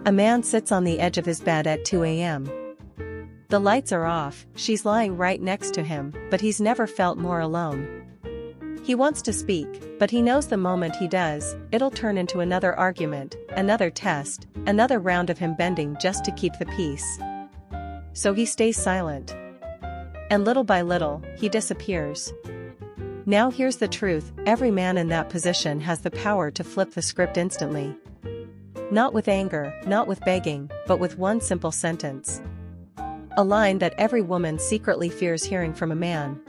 A man sits on the edge of his bed at 2 a.m. The lights are off, she's lying right next to him, but he's never felt more alone. He wants to speak, but he knows the moment he does, it'll turn into another argument, another test, another round of him bending just to keep the peace. So he stays silent. And little by little, he disappears. Now here's the truth, every man in that position has the power to flip the script instantly. Not with anger, not with begging, but with one simple sentence. A line that every woman secretly fears hearing from a man.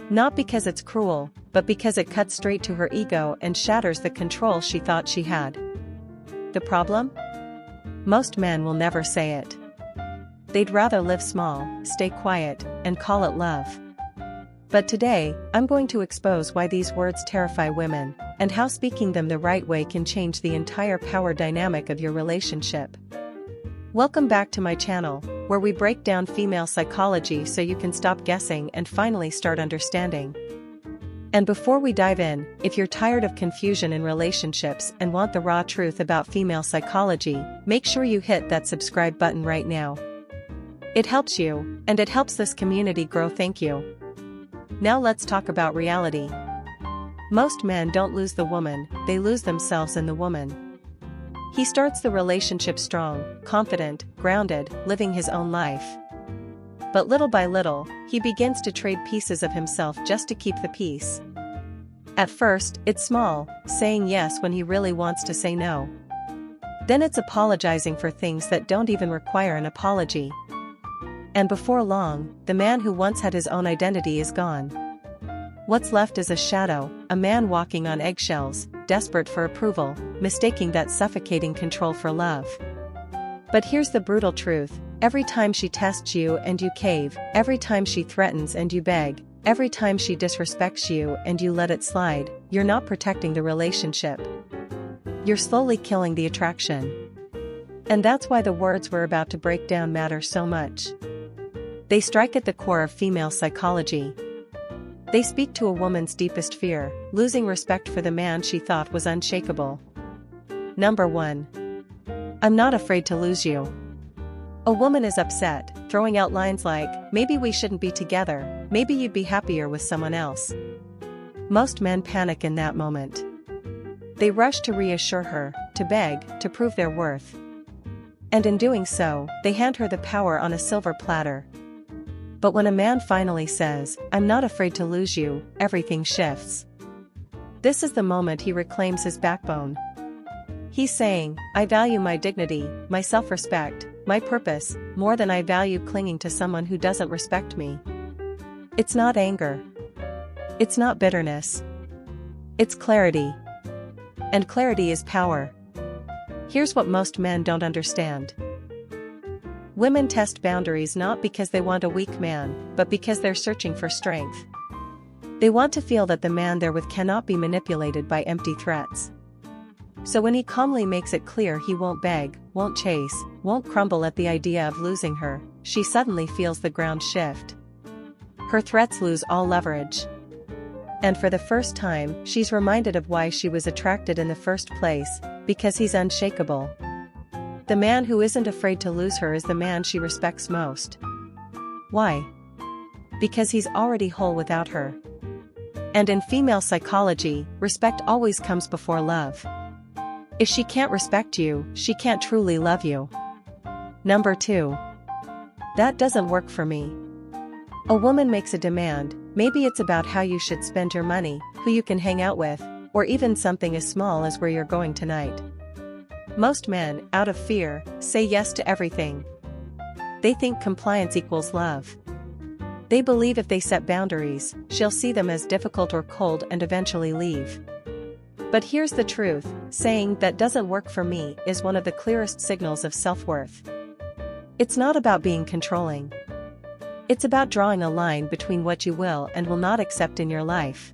Not because it's cruel, but because it cuts straight to her ego and shatters the control she thought she had. The problem? Most men will never say it. They'd rather live small, stay quiet, and call it love. But today, I'm going to expose why these words terrify women, and how speaking them the right way can change the entire power dynamic of your relationship. Welcome back to my channel, where we break down female psychology so you can stop guessing and finally start understanding. And before we dive in, if you're tired of confusion in relationships and want the raw truth about female psychology, make sure you hit that subscribe button right now. It helps you, and it helps this community grow. Thank you. Now let's talk about reality. Most men don't lose the woman, they lose themselves in the woman. He starts the relationship strong, confident, grounded, living his own life. But little by little, he begins to trade pieces of himself just to keep the peace. At first, it's small, saying yes when he really wants to say no. Then it's apologizing for things that don't even require an apology. And before long, the man who once had his own identity is gone. What's left is a shadow, a man walking on eggshells, desperate for approval, mistaking that suffocating control for love. But here's the brutal truth, every time she tests you and you cave, every time she threatens and you beg, every time she disrespects you and you let it slide, you're not protecting the relationship. You're slowly killing the attraction. And that's why the words we're about to break down matter so much. They strike at the core of female psychology. They speak to a woman's deepest fear, losing respect for the man she thought was unshakable. Number 1. I'm not afraid to lose you. A woman is upset, throwing out lines like, maybe we shouldn't be together, maybe you'd be happier with someone else. Most men panic in that moment. They rush to reassure her, to beg, to prove their worth. And in doing so, they hand her the power on a silver platter. But when a man finally says, I'm not afraid to lose you, everything shifts. This is the moment he reclaims his backbone. He's saying, I value my dignity, my self-respect, my purpose, more than I value clinging to someone who doesn't respect me. It's not anger. It's not bitterness. It's clarity. And clarity is power. Here's what most men don't understand. Women test boundaries not because they want a weak man, but because they're searching for strength. They want to feel that the man they're with cannot be manipulated by empty threats. So when he calmly makes it clear he won't beg, won't chase, won't crumble at the idea of losing her, she suddenly feels the ground shift. Her threats lose all leverage. And for the first time, she's reminded of why she was attracted in the first place, because he's unshakable. The man who isn't afraid to lose her is the man she respects most. Why? Because he's already whole without her. And in female psychology, respect always comes before love. If she can't respect you, she can't truly love you. Number 2. That doesn't work for me. A woman makes a demand, maybe it's about how you should spend your money, who you can hang out with, or even something as small as where you're going tonight. Most men, out of fear, say yes to everything. They think compliance equals love. They believe if they set boundaries, she'll see them as difficult or cold and eventually leave. But here's the truth, saying that doesn't work for me is one of the clearest signals of self-worth. It's not about being controlling. It's about drawing a line between what you will and will not accept in your life.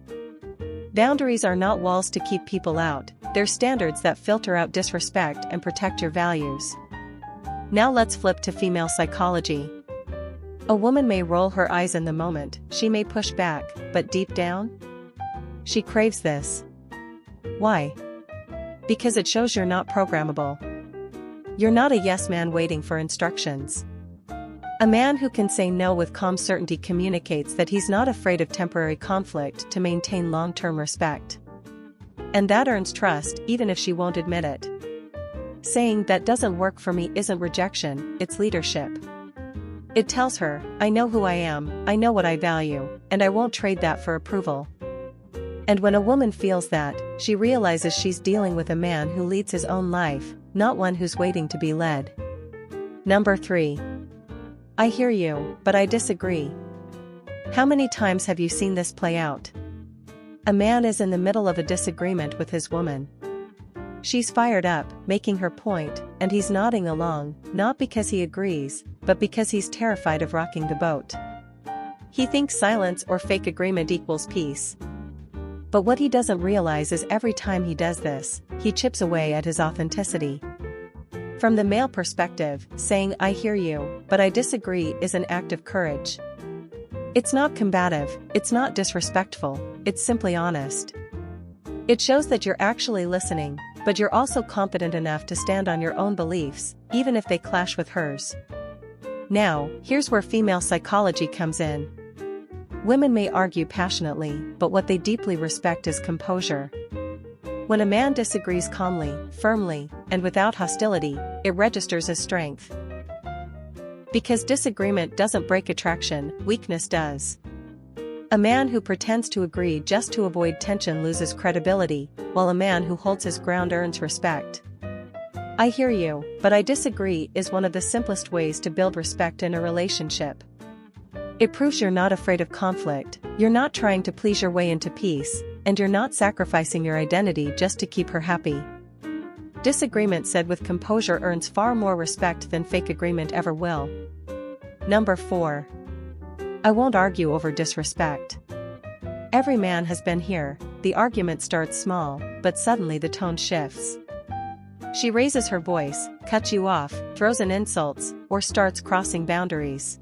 Boundaries are not walls to keep people out, they're standards that filter out disrespect and protect your values. Now let's flip to female psychology. A woman may roll her eyes in the moment, she may push back, but deep down, she craves this. Why? Because it shows you're not programmable. You're not a yes man waiting for instructions. A man who can say no with calm certainty communicates that he's not afraid of temporary conflict to maintain long-term respect. And that earns trust even if she won't admit it. Saying that doesn't work for me isn't rejection, it's leadership. It tells her, I know who I am, I know what I value, and I won't trade that for approval. And when a woman feels that, she realizes she's dealing with a man who leads his own life, not one who's waiting to be led. Number 3. I hear you, but I disagree. How many times have you seen this play out? A man is in the middle of a disagreement with his woman. She's fired up, making her point, and he's nodding along, not because he agrees, but because he's terrified of rocking the boat. He thinks silence or fake agreement equals peace. But what he doesn't realize is every time he does this, he chips away at his authenticity. From the male perspective, saying I hear you, but I disagree is an act of courage. It's not combative, it's not disrespectful, it's simply honest. It shows that you're actually listening, but you're also confident enough to stand on your own beliefs, even if they clash with hers. Now, here's where female psychology comes in. Women may argue passionately, but what they deeply respect is composure. When a man disagrees calmly, firmly, and without hostility, it registers as strength. Because disagreement doesn't break attraction, weakness does. A man who pretends to agree just to avoid tension loses credibility, while a man who holds his ground earns respect. I hear you, but I disagree is one of the simplest ways to build respect in a relationship. It proves you're not afraid of conflict, you're not trying to please your way into peace, and you're not sacrificing your identity just to keep her happy. Disagreement said with composure earns far more respect than fake agreement ever will. Number 4. I won't argue over disrespect. Every man has been here. The argument starts small, but suddenly the tone shifts. She raises her voice, cuts you off, throws in insults, or starts crossing boundaries.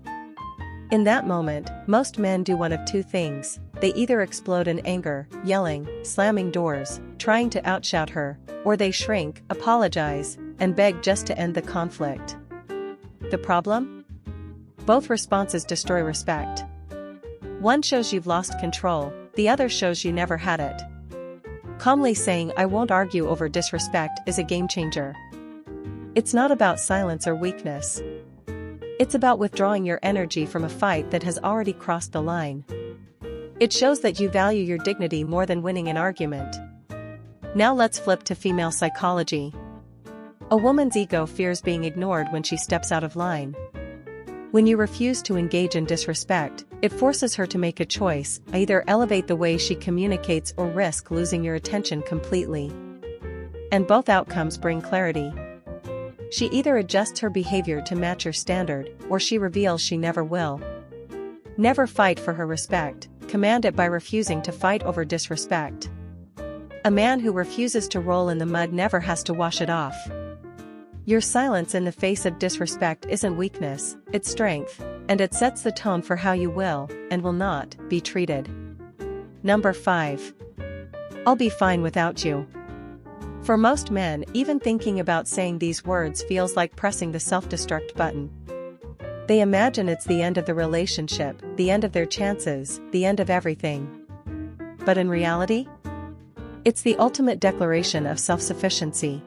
In that moment, most men do one of two things. They either explode in anger, yelling, slamming doors, trying to outshout her, or they shrink, apologize, and beg just to end the conflict. The problem? Both responses destroy respect. One shows you've lost control, the other shows you never had it. Calmly saying I won't argue over disrespect is a game changer. It's not about silence or weakness. It's about withdrawing your energy from a fight that has already crossed the line. It shows that you value your dignity more than winning an argument. Now let's flip to female psychology. A woman's ego fears being ignored when she steps out of line. When you refuse to engage in disrespect, it forces her to make a choice, either elevate the way she communicates or risk losing your attention completely. And both outcomes bring clarity. She either adjusts her behavior to match your standard, or she reveals she never will. Never fight for her respect, command it by refusing to fight over disrespect. A man who refuses to roll in the mud never has to wash it off. Your silence in the face of disrespect isn't weakness, it's strength, and it sets the tone for how you will, and will not, be treated. Number 5. I'll be fine without you. For most men, even thinking about saying these words feels like pressing the self-destruct button. They imagine it's the end of the relationship, the end of their chances, the end of everything. But in reality, it's the ultimate declaration of self-sufficiency.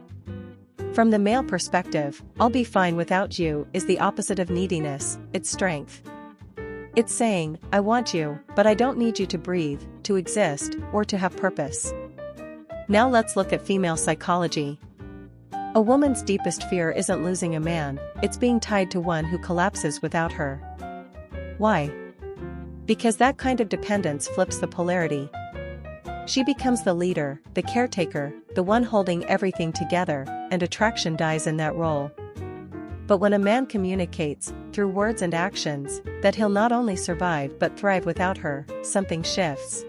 From the male perspective, I'll be fine without you is the opposite of neediness, it's strength. It's saying, I want you, but I don't need you to breathe, to exist, or to have purpose. Now let's look at female psychology. A woman's deepest fear isn't losing a man, it's being tied to one who collapses without her. Why? Because that kind of dependence flips the polarity. She becomes the leader, the caretaker, the one holding everything together, and attraction dies in that role. But when a man communicates, through words and actions, that he'll not only survive but thrive without her, something shifts.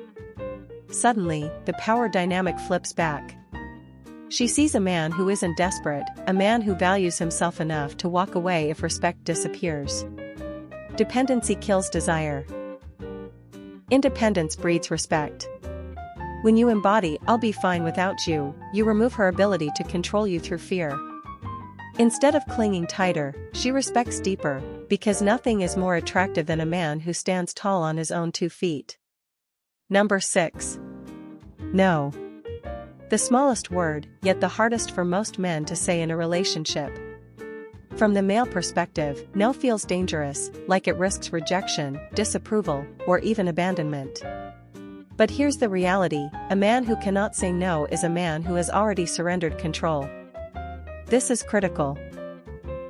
Suddenly, the power dynamic flips back. She sees a man who isn't desperate, a man who values himself enough to walk away if respect disappears. Dependency kills desire. Independence breeds respect. When you embody "I'll be fine without you," you remove her ability to control you through fear. Instead of clinging tighter, she respects deeper, because nothing is more attractive than a man who stands tall on his own 2 feet. Number 6. No. The smallest word, yet the hardest for most men to say in a relationship. From the male perspective, no feels dangerous, like it risks rejection, disapproval, or even abandonment. But here's the reality: a man who cannot say no is a man who has already surrendered control. This is critical.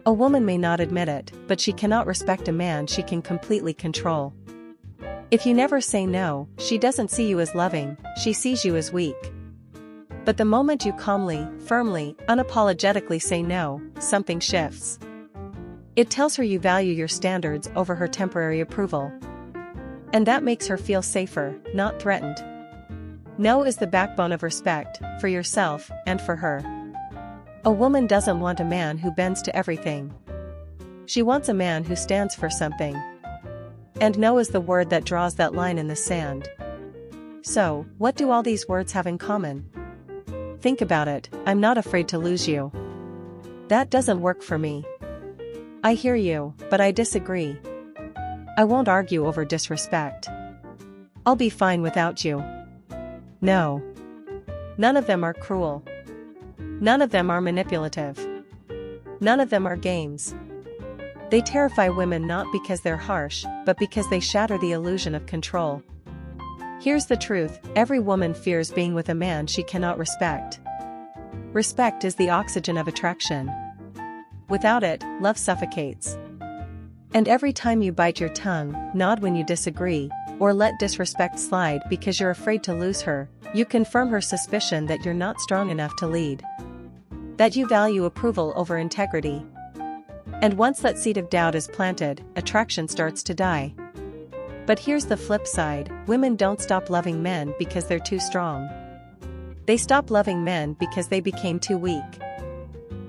A woman may not admit it, but she cannot respect a man she can completely control. If you never say no, she doesn't see you as loving, she sees you as weak. But the moment you calmly, firmly, unapologetically say no, something shifts. It tells her you value your standards over her temporary approval. And that makes her feel safer, not threatened. No is the backbone of respect, for yourself, and for her. A woman doesn't want a man who bends to everything. She wants a man who stands for something. And no is the word that draws that line in the sand. So, what do all these words have in common? Think about it: I'm not afraid to lose you. That doesn't work for me. I hear you, but I disagree. I won't argue over disrespect. I'll be fine without you. No. None of them are cruel. None of them are manipulative. None of them are games. They terrify women not because they're harsh, but because they shatter the illusion of control. Here's the truth: every woman fears being with a man she cannot respect. Respect is the oxygen of attraction. Without it, love suffocates. And every time you bite your tongue, nod when you disagree, or let disrespect slide because you're afraid to lose her, you confirm her suspicion that you're not strong enough to lead. That you value approval over integrity. And once that seed of doubt is planted, attraction starts to die. But here's the flip side: women don't stop loving men because they're too strong. They stop loving men because they became too weak.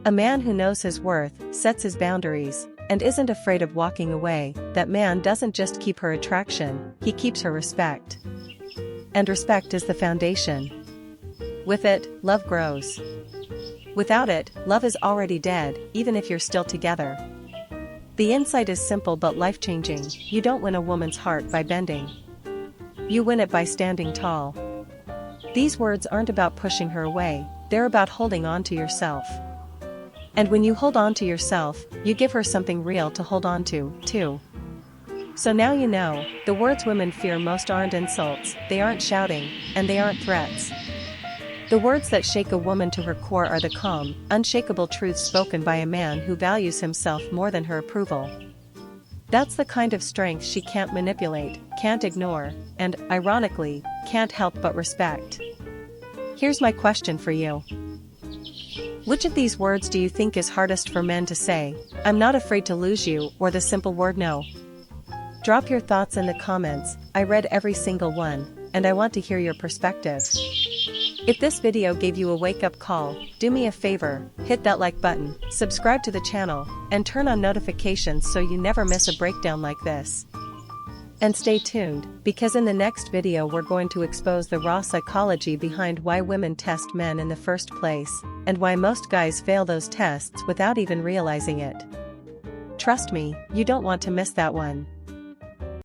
A man who knows his worth, sets his boundaries, and isn't afraid of walking away, that man doesn't just keep her attraction, he keeps her respect. And respect is the foundation. With it, love grows. Without it, love is already dead, even if you're still together. The insight is simple but life-changing: you don't win a woman's heart by bending. You win it by standing tall. These words aren't about pushing her away, they're about holding on to yourself. And when you hold on to yourself, you give her something real to hold on to, too. So now you know, the words women fear most aren't insults, they aren't shouting, and they aren't threats. The words that shake a woman to her core are the calm, unshakable truths spoken by a man who values himself more than her approval. That's the kind of strength she can't manipulate, can't ignore, and, ironically, can't help but respect. Here's my question for you. Which of these words do you think is hardest for men to say: I'm not afraid to lose you, or the simple word no? Drop your thoughts in the comments. I read every single one, and I want to hear your perspective. If this video gave you a wake-up call, do me a favor, hit that like button, subscribe to the channel, and turn on notifications so you never miss a breakdown like this. And stay tuned, because in the next video we're going to expose the raw psychology behind why women test men in the first place, and why most guys fail those tests without even realizing it. Trust me, you don't want to miss that one.